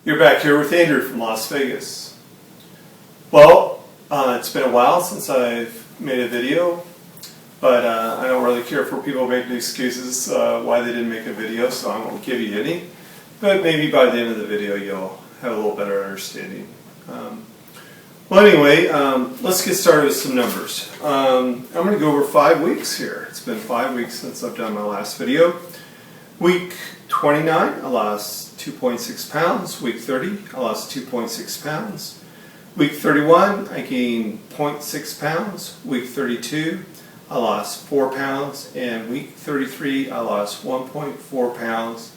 You're back here with Andrew from Las Vegas. Well, it's been a while since I've made a video, but I don't really care for people making excuses why they didn't make a video, so I won't give you any. But maybe by the end of the video you'll have a little better understanding. Well, anyway, let's get started with some numbers. I'm going to go over 5 weeks here. It's been 5 weeks since I've done my last video. Week 29, I lost 2.6 pounds. Week 30, I lost 2.6 pounds. Week 31, I gained 0.6 pounds. Week 32, I lost 4 pounds. And week 33, I lost 1.4 pounds.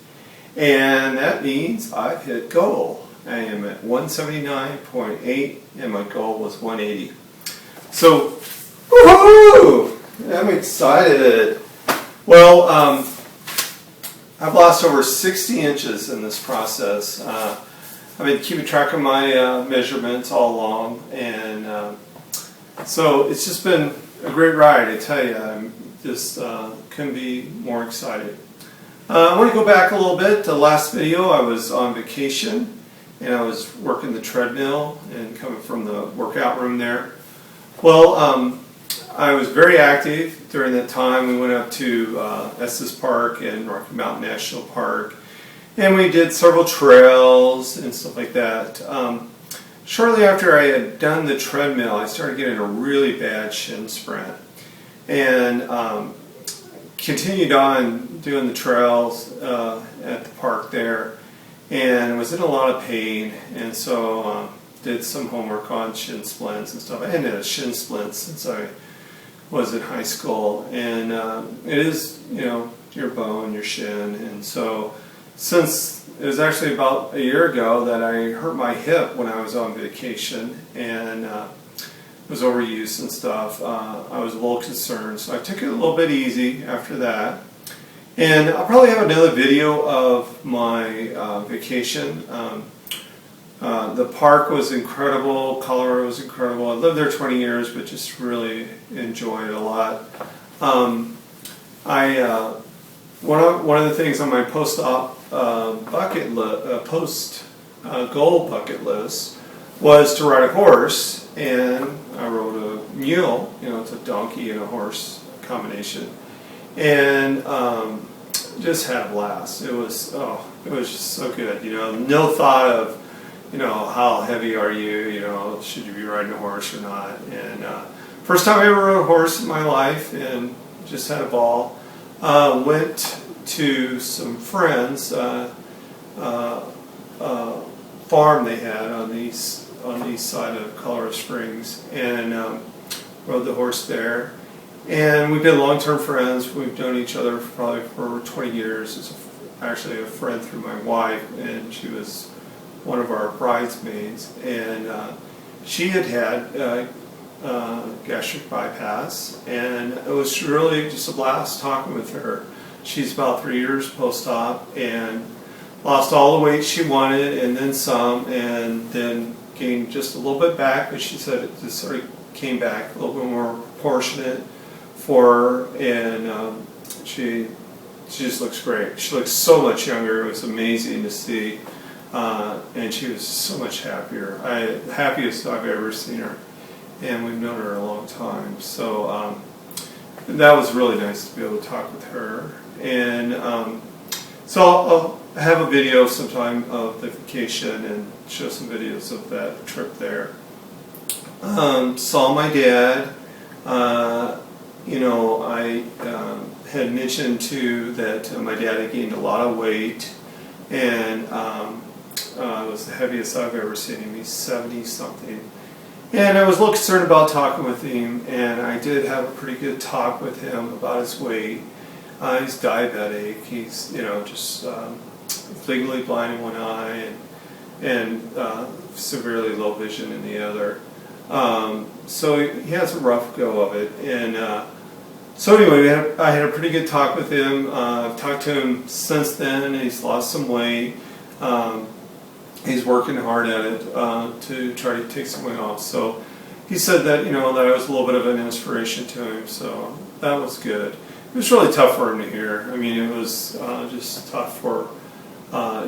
And that means I've hit goal. I am at 179.8 and my goal was 180. So, woohoo! I'm excited. Well, I've lost over 60 inches in this process. I've been keeping track of my measurements all along, and so it's just been a great ride, I tell you. I just couldn't be more excited. I want to go back a little bit. The last video I was on vacation, and I was working the treadmill and coming from the workout room there. Well, I was very active during that time. We went up to Estes Park and Rocky Mountain National Park, and we did several trails and stuff like that. Shortly after I had done the treadmill, I started getting a really bad shin splint, and continued on doing the trails at the park there, and was in a lot of pain, and so did some homework on shin splints and stuff. I hadn't had a shin splint since I was in high school, and it is, you know, your bone, your shin, and so since it was actually about a year ago that I hurt my hip when I was on vacation and was overused and stuff, I was a little concerned, so I took it a little bit easy after that. And I'll probably have another video of my vacation. The park was incredible, Colorado was incredible. I lived there 20 years, but just really enjoyed it a lot. One of the things on my post-op goal bucket list was to ride a horse, and I rode a mule. You know, it's a donkey and a horse combination, and just had a blast. It was just so good. You know, no thought of, you know, how heavy are you, you know, should you be riding a horse or not. And first time I ever rode a horse in my life, and just had a ball. Went to some friends' farm they had on the east side of Colorado Springs, and rode the horse there. And we've been long-term friends. We've known each other probably for 20 years. It's actually a friend through my wife, and she was one of our bridesmaids, and she had gastric bypass, and it was really just a blast talking with her. She's about 3 years post-op and lost all the weight she wanted and then some, and then gained just a little bit back, but she said it just sort of came back a little bit more proportionate for her, and she just looks great. She looks so much younger. It was amazing to see. And she was so much happier. The happiest I've ever seen her, and we've known her a long time. So that was really nice to be able to talk with her. And so I'll have a video sometime of the vacation and show some videos of that trip there. Saw my dad. You know, I had mentioned too that my dad had gained a lot of weight, and it was the heaviest I've ever seen him. He's 70-something. And I was a little concerned about talking with him, and I did have a pretty good talk with him about his weight. He's diabetic. He's, you know, just legally blind in one eye and severely low vision in the other. So he has a rough go of it. And so anyway, I had a pretty good talk with him. I've talked to him since then, and he's lost some weight. He's working hard at it to try to take some weight off. So he said that, you know, that I was a little bit of an inspiration to him. So that was good. It was really tough for him to hear. I mean, it was just tough for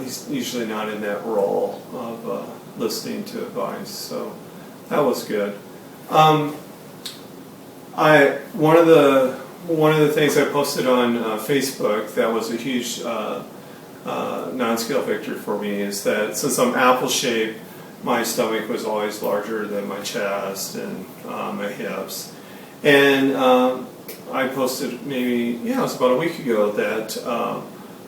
he's usually not in that role of listening to advice, so that was good. One of the things I posted on Facebook that was a huge non-scale victory for me is that since I'm apple shaped, my stomach was always larger than my chest and my hips. And I posted maybe, it was about a week ago that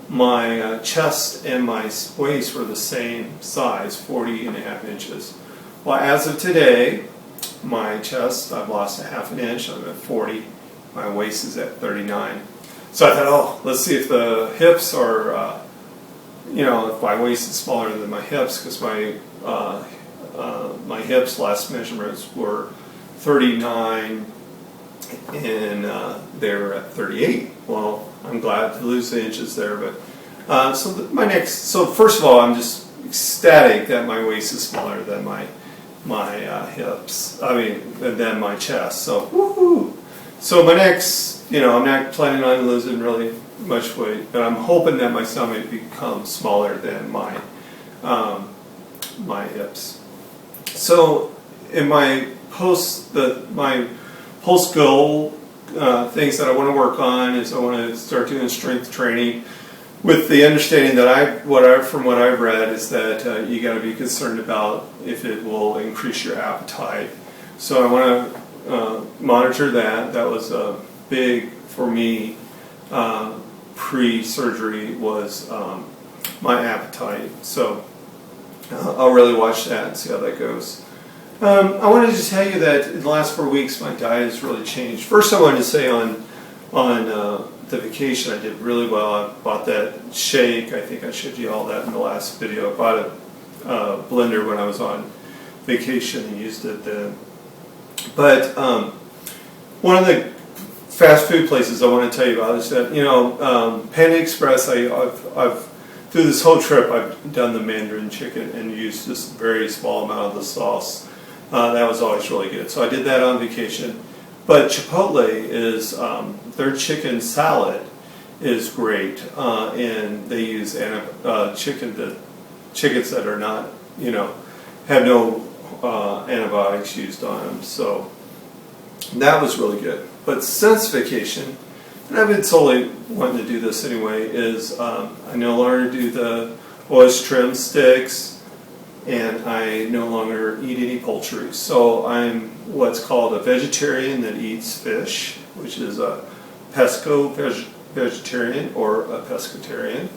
my chest and my waist were the same size, 40.5 inches. Well, as of today, my chest, I've lost a half an inch, I'm at 40. My waist is at 39. So I thought, let's see if the hips are, if my waist is smaller than my hips, because my hips last measurements were 39 and they were at 38. Well, I'm glad to lose the inches there, but so first of all, I'm just ecstatic that my waist is smaller than my hips. Than my chest. So woohoo! So my next, I'm not planning on losing really much weight, but I'm hoping that my stomach becomes smaller than my hips. So in my post goal things that I want to work on is I want to start doing strength training, with the understanding that from what I've read is that you got to be concerned about if it will increase your appetite. So I want to monitor that. That was big for me pre-surgery was my appetite. So I'll really watch that and see how that goes. I wanted to tell you that in the last 4 weeks my diet has really changed. First, I wanted to say on the vacation I did really well. I bought that shake. I think I showed you all that in the last video. I bought a blender when I was on vacation and used it then. But one of the fast food places I want to tell you about is that Panda Express. I've through this whole trip I've done the Mandarin chicken and used just a very small amount of the sauce. That was always really good. So I did that on vacation. But Chipotle is their chicken salad is great, and they use chickens that are not, have no antibiotics used on them. So that was really good. But since vacation, and I've been solely wanting to do this anyway, is I no longer do the oyster trim sticks, and I no longer eat any poultry. So I'm what's called a vegetarian that eats fish, which is a pesco-vegetarian or a pescatarian.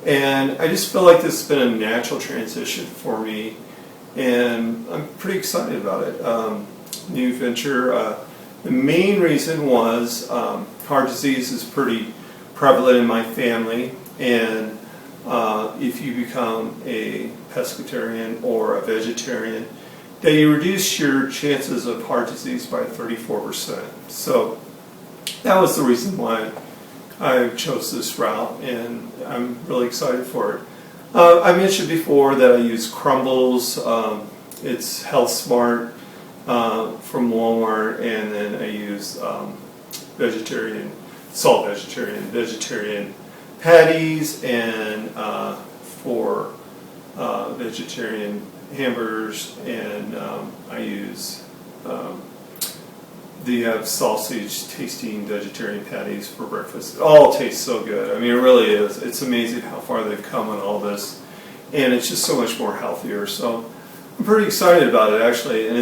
And I just feel like this has been a natural transition for me, and I'm pretty excited about it. New venture. The main reason was heart disease is pretty prevalent in my family, and if you become a pescatarian or a vegetarian, that you reduce your chances of heart disease by 34%. So that was the reason why I chose this route, and I'm really excited for it. I mentioned before that I use Crumbles. It's Health Smart from Walmart, and then I use vegetarian patties, and for vegetarian hamburgers, and I use the sausage tasting vegetarian patties for breakfast. It all tastes so good. I mean, it really is. It's amazing how far they've come on all this, and it's just so much more healthier. So I'm pretty excited about it, actually, and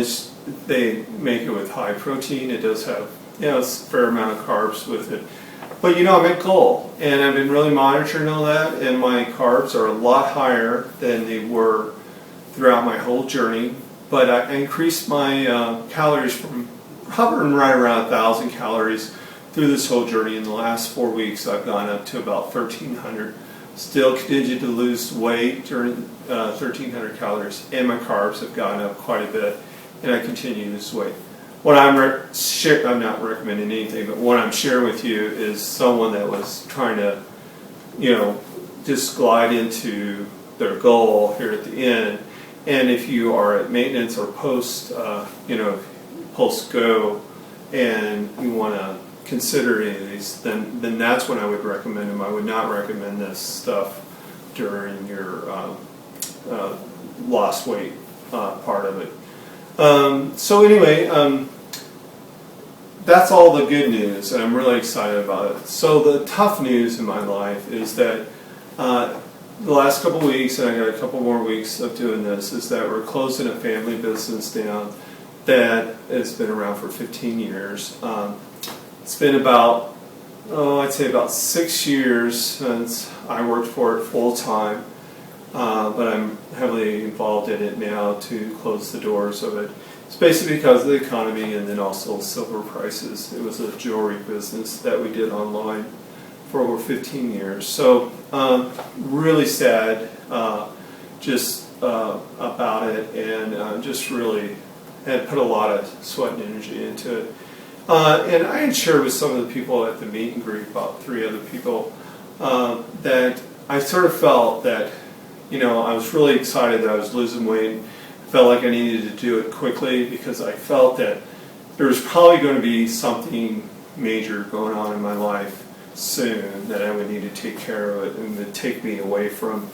they make it with high protein. It does have, it's a fair amount of carbs with it. But I'm at goal, and I've been really monitoring all that, and my carbs are a lot higher than they were throughout my whole journey. But I increased my calories from hovering right around 1,000 calories through this whole journey. In the last 4 weeks, I've gone up to about 1,300. Still continue to lose weight during 1,300 calories, and my carbs have gone up quite a bit, and I continue to lose weight. What I'm not recommending anything, but what I'm sharing with you is someone that was trying to, just glide into their goal here at the end. And if you are at maintenance or post go, and you want to consider any of these, then that's when I would recommend them. I would not recommend this stuff during your lost weight part of it. So anyway, that's all the good news, and I'm really excited about it. So the tough news in my life is that the last couple of weeks, and I got a couple more weeks of doing this, is that we're closing a family business down that has been around for 15 years. It's been about, I'd say about 6 years since I worked for it full time, but I'm heavily involved in it now to close the doors of it. It's basically because of the economy and then also silver prices. It was a jewelry business that we did online for over 15 years. So really sad just about it, and just really had put a lot of sweat and energy into it. And I had shared with some of the people at the meet and greet, about 3 other people, that I sort of felt that, I was really excited that I was losing weight. Felt like I needed to do it quickly because I felt that there was probably going to be something major going on in my life soon that I would need to take care of it, and it would take me away from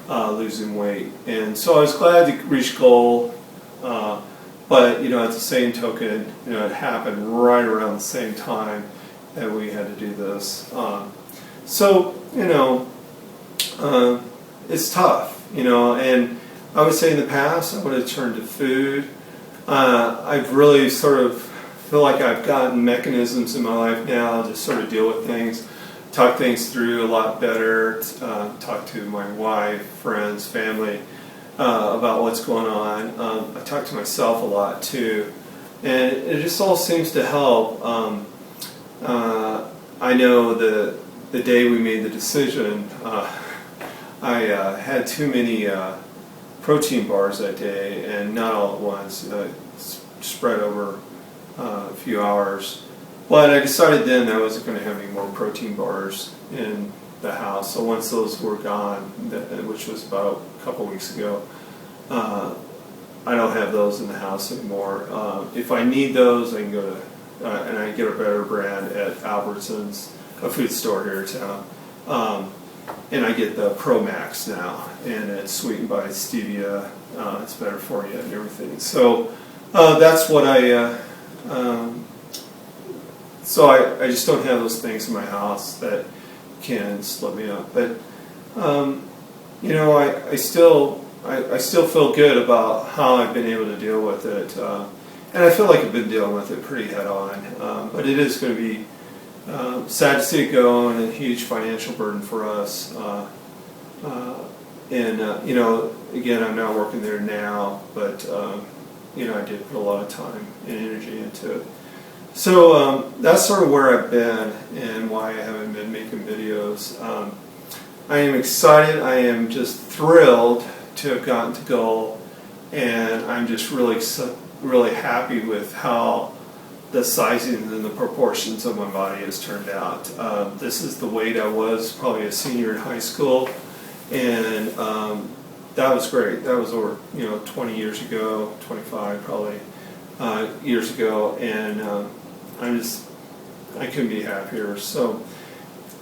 losing weight. And so I was glad to reach goal, but at the same token, it happened right around the same time that we had to do this. It's tough, and I would say in the past I would have turned to food. I've really sort of feel like I've gotten mechanisms in my life now to sort of deal with things, talk things through a lot better, talk to my wife, friends, family about what's going on. I talk to myself a lot too, and it just all seems to help. I know the day we made the decision, I had too many protein bars that day, and not all at once, spread over a few hours. But I decided then I wasn't going to have any more protein bars in the house. So once those were gone, which was about a couple weeks ago, I don't have those in the house anymore. If I need those, I can go to, and I get a better brand at Albertsons, a food store here in town. And I get the Pro Max now, and it's sweetened by stevia. It's better for you and everything. So that's what I just don't have those things in my house that can slip me up. But I still feel good about how I've been able to deal with it, and I feel like I've been dealing with it pretty head on. But it is going to be sad to see it go, and a huge financial burden for us. Again, I'm not working there now, but I did put a lot of time and energy into it. So that's sort of where I've been and why I haven't been making videos. I am excited. I am just thrilled to have gotten to goal, and I'm just really happy with how the sizing and the proportions of my body has turned out. This is the weight I was probably a senior in high school, and that was great. That was over 20 years ago, 25 probably years ago, and I couldn't be happier. So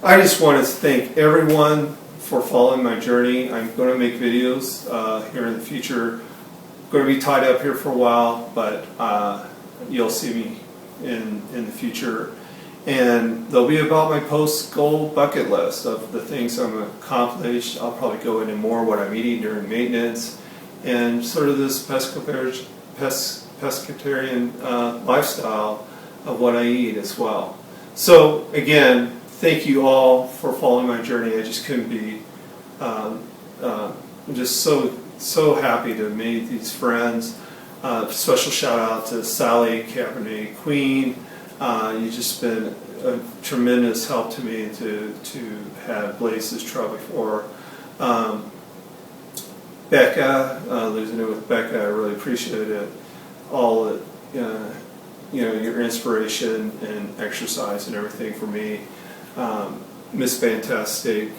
I just want to thank everyone for following my journey. I'm going to make videos here in the future. I'm going to be tied up here for a while, but you'll see me in the future, and they'll be about my post-goal bucket list of the things I'm accomplished. I'll probably go into more what I'm eating during maintenance, and sort of this pescatarian lifestyle of what I eat as well. So again, thank you all for following my journey. I just couldn't be I'm just so happy to have made these friends. Special shout out to Sally Cabernet Queen. You've just been a tremendous help to me to have Blaze's Trail before. Becca, losing it with Becca, I really appreciated it. All the, your inspiration and exercise and everything for me. Miss Fantastic,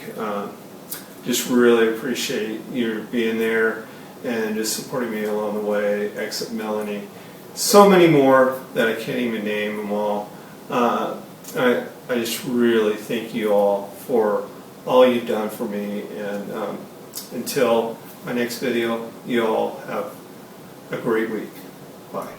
just really appreciate your being there and just supporting me along the way. Exit Melanie, so many more that I can't even name them all. I just really thank you all for all you've done for me, and until my next video, you all have a great week. Bye.